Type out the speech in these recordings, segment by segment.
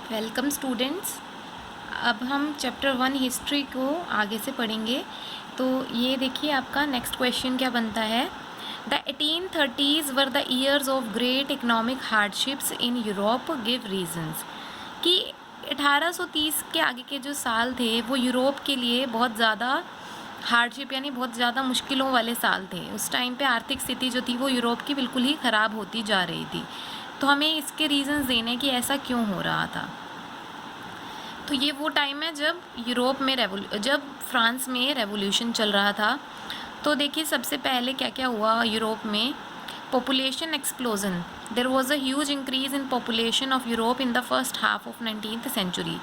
Welcome students. अब हम chapter 1 history को आगे से पढ़ेंगे। तो ये देखिए आपका नेक्स्ट क्वेश्चन क्या बनता है। The 1830s were the years of great economic hardships in Europe, give reasons. कि 1830 के आगे के जो साल थे वो यूरोप के लिए बहुत ज़्यादा हार्डशिप यानी बहुत ज़्यादा मुश्किलों वाले साल थे। उस टाइम पे आर्थिक स्थिति जो थी वो यूरोप की बिल्कुल ही ख़राब होती जा रही थी। तो हमें इसके रीजंस देने कि ऐसा क्यों हो रहा था। तो ये वो टाइम है जब यूरोप में जब फ्रांस में रेवोल्यूशन चल रहा था। तो देखिए सबसे पहले क्या क्या हुआ यूरोप में। Population explosion. There was a huge increase in population of Europe in the first half of 19th century.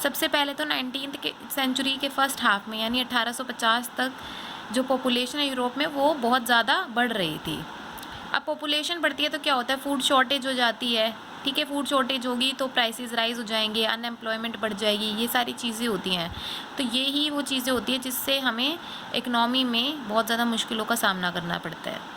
सबसे पहले तो 19th के सेंचुरी के फर्स्ट हाफ में यानी 1850 तक जो पॉपुलेशन है यूरोप में वो बहुत ज़्यादा बढ़ रही थी। अब पॉपुलेशन बढ़ती है तो क्या होता है, फूड शॉर्टेज हो जाती है। ठीक है, फूड शॉर्टेज होगी तो प्राइसेस राइज हो जाएंगे, अनएम्प्लॉयमेंट बढ़ जाएगी, ये सारी चीज़ें होती हैं। तो ये ही वो चीज़ें होती हैं जिससे हमें इकनॉमी में बहुत ज़्यादा मुश्किलों का सामना करना पड़ता है।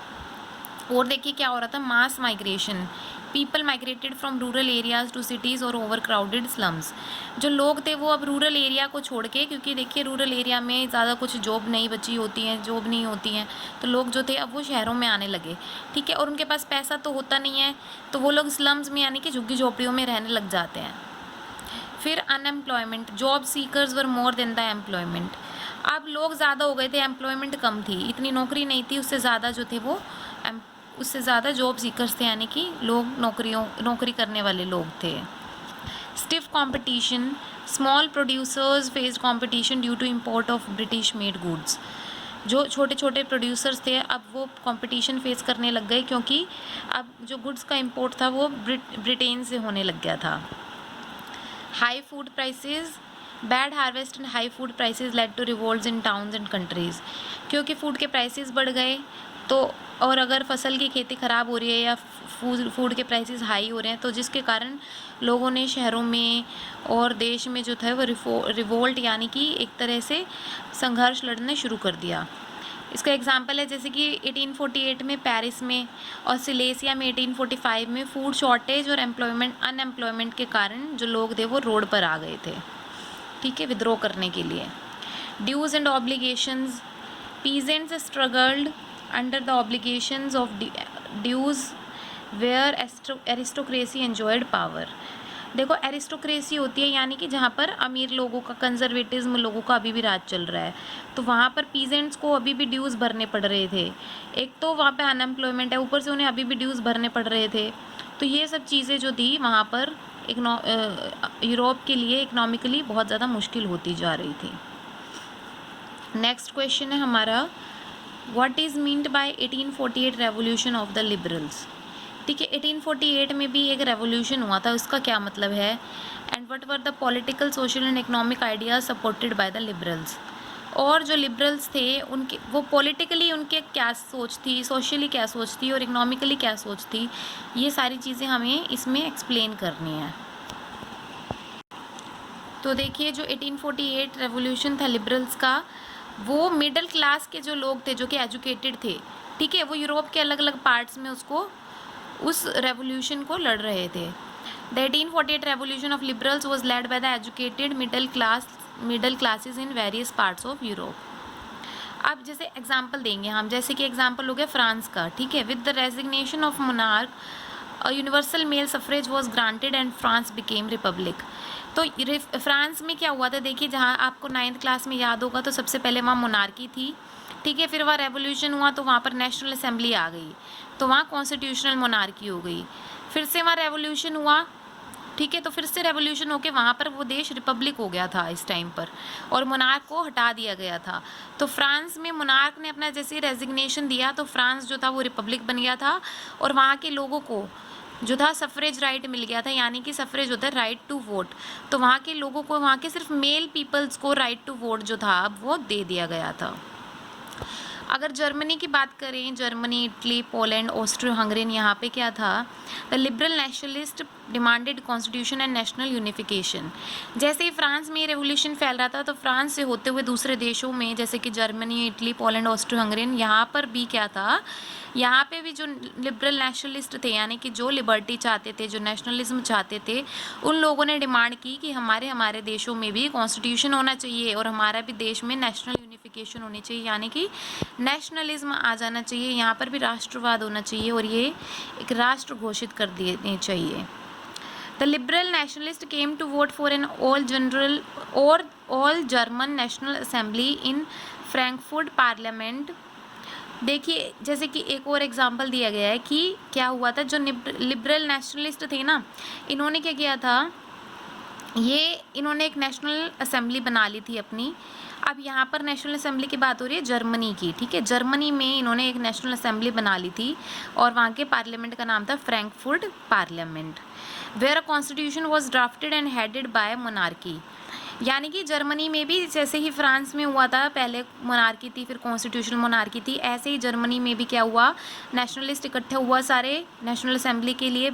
और देखिए क्या हो रहा था, mass migration. People migrated from rural areas to cities और ओवर क्राउडेड स्लम्स। जो लोग थे वो अब रूरल एरिया को छोड़ के, क्योंकि देखिए रूरल एरिया में ज़्यादा कुछ जॉब नहीं बची होती हैं, जॉब नहीं होती हैं, तो लोग जो थे अब वो शहरों में आने लगे। ठीक है, और उनके पास पैसा तो होता नहीं है, तो वो लोग स्लम्स में यानी कि झुग्गी झोपड़ियों में रहने लग जाते हैं। फिर unemployment. Job seekers were more than the employment. अब लोग ज़्यादा हो गए थे, एम्प्लॉयमेंट कम थी, इतनी नौकरी नहीं थी, उससे ज़्यादा जो थे वो उससे ज़्यादा जॉब सीकर्स थे यानी कि लोग नौकरी करने वाले लोग थे। Stiff competition. Small producers faced competition due to import of British made goods. जो छोटे छोटे प्रोड्यूसर्स थे अब वो कंपटीशन फेस करने लग गए, क्योंकि अब जो गुड्स का इंपोर्ट था वो ब्रिटेन से होने लग गया था। High food prices. Bad harvest and high food prices led to revolts in towns and countries. क्योंकि फूड के प्राइसेस बढ़ गए तो, और अगर फसल की खेती ख़राब हो रही है या फूड के प्राइसेस हाई हो रहे हैं तो जिसके कारण लोगों ने शहरों में और देश में जो था वो रिवोल्ट यानी कि एक तरह से संघर्ष लड़ना शुरू कर दिया। इसका एग्जाम्पल है जैसे कि 1848 में पेरिस में और सिलेसिया में 1845 में फूड शॉर्टेज और अनएम्प्लॉयमेंट के कारण जो लोग थे वो रोड पर आ गए थे। ठीक है, विद्रोह करने के लिए। Dues and obligations. Peasants struggled under the obligations of dues where aristocracy enjoyed power. देखो एरिस्टोक्रेसी होती है यानी कि जहाँ पर अमीर लोगों का, कंजर्वेटिज्म लोगों का अभी भी राज चल रहा है, तो वहाँ पर पीजेंट्स को अभी भी ड्यूज़ भरने पड़ रहे थे। एक तो वहाँ पे अनएम्प्लॉयमेंट है, ऊपर से उन्हें अभी भी ड्यूज़ भरने पड़ रहे थे। तो ये सब चीज़ें जो थी वहाँ पर यूरोप के लिए इकोनॉमिकली बहुत ज़्यादा मुश्किल होती जा रही थी। नेक्स्ट क्वेश्चन है हमारा, what is meant by 1848 revolution of the liberals. ठीक है, 1848 में भी एक रेवोल्यूशन हुआ था, उसका क्या मतलब है। And what were the political, social and economic ideas supported by the liberals. और जो लिबरल्स थे उनके वो पॉलिटिकली उनके क्या सोच थी, सोशली क्या सोच थी और इकोनॉमिकली क्या सोच थी, ये सारी चीज़ें हमें इसमें एक्सप्लेन करनी है। तो देखिए जो 1848 रेवोल्यूशन था लिबरल्स का, वो मिडिल क्लास के जो लोग थे जो कि एजुकेटेड थे, ठीक है, वो यूरोप के अलग अलग पार्ट्स में उस रेवोल्यूशन को लड़ रहे थे। The 1848 revolution of liberals was led by the educated middle classes in various parts of Europe. अब जैसे एग्जाम्पल देंगे हम, जैसे कि एग्जाम्पल हो गया फ्रांस का। ठीक है, with the resignation of monarch a universal male suffrage was granted and France became republic. तो फ्रांस में क्या हुआ था, देखिए जहाँ आपको 9th क्लास में याद होगा तो सबसे पहले वहाँ मोनार्की थी। ठीक है, फिर वहाँ रेवोल्यूशन हुआ तो वहाँ पर नेशनल असेंबली आ गई, तो वहाँ कॉन्स्टिट्यूशनल मोनार्की हो गई। फिर से वहाँ रेवोल्यूशन हुआ, ठीक है, तो फिर से रेवोल्यूशन होके वहाँ पर वो देश रिपब्लिक हो गया था इस टाइम पर, और मोनार्क को हटा दिया गया था। तो फ्रांस में मोनार्क ने अपना जैसे रेजिग्नेशन दिया तो फ्रांस जो था वो रिपब्लिक बन गया था, और वहाँ के लोगों को जो था सफरेज राइट मिल गया था, यानी कि सफरेज होता है राइट टू वोट। तो वहाँ के लोगों को, वहाँ के सिर्फ मेल पीपल्स को राइट टू वोट जो था अब वो दे दिया गया था। अगर जर्मनी की बात करें, Germany, Italy, Poland, Austria Hungary, यहाँ पे क्या था, the liberal nationalist demanded constitution and national unification. जैसे ही फ्रांस में ये रेवोल्यूशन फैल रहा था तो फ्रांस से होते हुए दूसरे देशों में जैसे कि Germany, Italy, Poland, Austria Hungary, यहाँ पर भी क्या था, यहाँ पे भी जो लिबरल नेशनलिस्ट थे यानी कि जो लिबर्टी चाहते थे, जो नेशनलिज्म चाहते थे, उन लोगों ने डिमांड की कि हमारे देशों में भी कॉन्स्टिट्यूशन होना चाहिए और हमारा भी देश में नेशनल यूनिफिकेशन होनी चाहिए, यानी कि नेशनलिज्म आ जाना चाहिए, यहाँ पर भी राष्ट्रवाद होना चाहिए और ये एक राष्ट्र घोषित कर देने चाहिए। The liberal nationalist came to vote for an all German national assembly in Frankfurt parliament. देखिए जैसे कि एक और एग्जांपल दिया गया है कि क्या हुआ था, जो लिबरल नेशनलिस्ट थे ना, इन्होंने क्या किया था, इन्होंने एक नेशनल असेंबली बना ली थी अपनी। अब यहाँ पर नेशनल असेंबली की बात हो रही है जर्मनी की, ठीक है। जर्मनी में इन्होंने एक नेशनल असेंबली बना ली थी और वहाँ के पार्लियामेंट का नाम था Frankfurt parliament, where a constitution was drafted and headed by monarchy. यानी कि जर्मनी में भी जैसे ही फ्रांस में हुआ था, पहले मोनार्की थी फिर कॉन्स्टिट्यूशनल मोनार्की थी, ऐसे ही जर्मनी में भी क्या हुआ, नेशनलिस्ट इकट्ठा हुआ सारे नेशनल असेंबली के लिए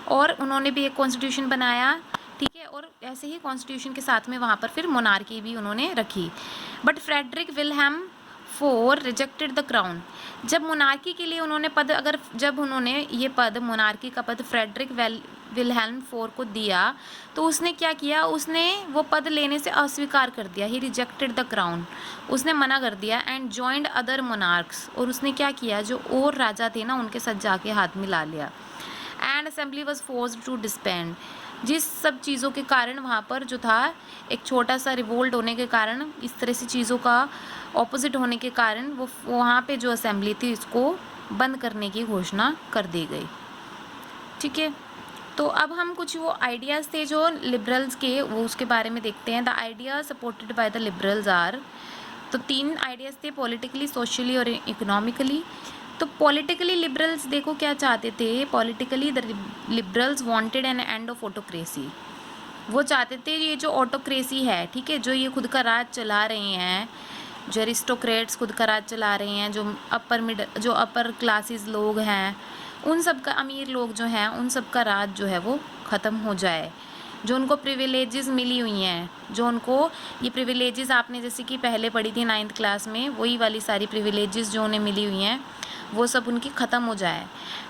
और उन्होंने भी एक कॉन्स्टिट्यूशन बनाया, ठीक है। और ऐसे ही कॉन्स्टिट्यूशन के साथ में वहाँ पर फिर मोनार्की भी उन्होंने रखी। But Friedrich Wilhelm four rejected the crown. जब मोनार्की के लिए उन्होंने जब उन्होंने ये पद, मोनार्की का पद फ्रेडरिक विल्हेम फोर को दिया तो उसने क्या किया, उसने वो पद लेने से अस्वीकार कर दिया। ही रिजेक्टेड द क्राउन, उसने मना कर दिया। एंड जॉइंड अदर मोनार्क्स, और उसने क्या किया, जो और राजा थे ना उनके साथ जाके हाथ मिला लिया। And assembly was forced to disband. जिस सब चीज़ों के कारण वहाँ पर जो था एक छोटा सा रिवोल्ट होने के कारण, इस तरह से चीज़ों का ऑपोजिट होने के कारण वो वहाँ पे जो असेंबली थी इसको बंद करने की घोषणा कर दी गई, ठीक है। तो अब हम कुछ वो आइडियाज़ थे जो लिबरल्स के, वो उसके बारे में देखते हैं। The idea supported by the liberals are, तो 3 आइडियाज़ थे, पॉलिटिकली, सोशली और इकोनॉमिकली। तो पॉलिटिकली लिबरल्स देखो क्या चाहते थे, politically the liberals wanted an end of autocracy. वो चाहते थे ये जो ऑटोक्रेसी है, ठीक है, जो ये खुद का राज चला रहे हैं, जो एरिस्टोक्रेट्स खुद का राज चला रहे हैं, जो अपर क्लासेस लोग हैं, उन सब का, अमीर लोग जो हैं उन सब का राज जो है वो ख़त्म हो जाए। जो उनको प्रिविलेजेस मिली हुई हैं, जो उनको ये प्रिविलेजेस आपने जैसे कि पहले पढ़ी थी 9th क्लास में, वही वाली सारी प्रिविलेजेस जो उन्हें मिली हुई हैं वो सब उनकी ख़त्म हो जाए।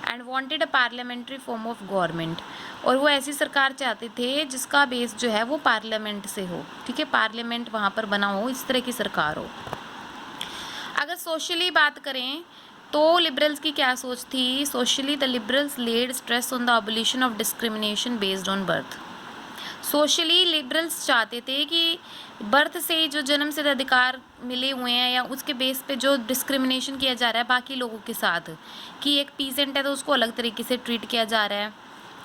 And wanted a parliamentary form of government, और वो ऐसी सरकार चाहते थे जिसका बेस जो है वो पार्लियामेंट से हो, ठीक है, पार्लियामेंट वहाँ पर बना हो, इस तरह की सरकार हो। अगर सोशली बात करें तो लिबरल्स की क्या सोच थी, socially the liberals laid stress on the abolition of discrimination based on birth. Socially liberals चाहते थे कि बर्थ से जो जन्म से अधिकार मिले हुए हैं या उसके बेस पे जो डिस्क्रिमिनेशन किया जा रहा है बाकी लोगों के साथ, कि एक पीसेंट है तो उसको अलग तरीके से ट्रीट किया जा रहा है,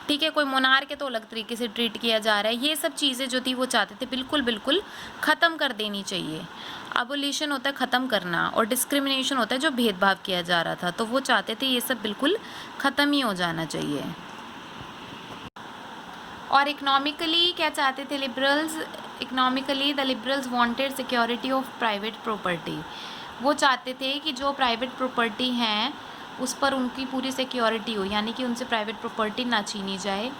ठीक है, कोई मोनार्क है तो अलग तरीके से ट्रीट किया जा रहा है, ये सब चीज़ें जो थी वो चाहते थे बिल्कुल ख़त्म कर देनी चाहिए। अबोलिशन होता है ख़त्म करना और डिस्क्रिमिनेशन होता है जो भेदभाव किया जा रहा था, तो वो चाहते थे ये सब बिल्कुल ख़त्म ही हो जाना चाहिए। और इकोनॉमिकली क्या चाहते थे liberals, economically the liberals wanted security of private property. वो चाहते थे कि जो प्राइवेट प्रॉपर्टी हैं उस पर उनकी पूरी सिक्योरिटी हो, यानी कि उनसे प्राइवेट प्रॉपर्टी ना छीनी जाए,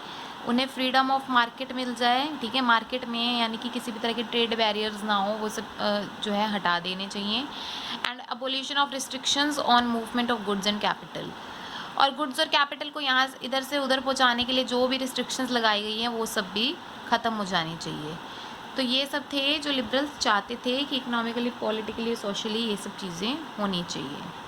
उन्हें फ्रीडम ऑफ मार्केट मिल जाए, ठीक है, मार्केट में, यानी कि किसी भी तरह के ट्रेड बैरियर्स ना हो, वो सब जो है हटा देने चाहिए। And abolition of restrictions on movement of goods and capital, और गुड्स और कैपिटल को यहाँ इधर से उधर पहुँचाने के लिए जो भी रिस्ट्रिक्शंस लगाई गई हैं वो सब भी ख़त्म हो जानी चाहिए। तो ये सब थे जो लिबरल्स चाहते थे कि इकोनॉमिकली, पॉलिटिकली, सोशली ये सब चीज़ें होनी चाहिए।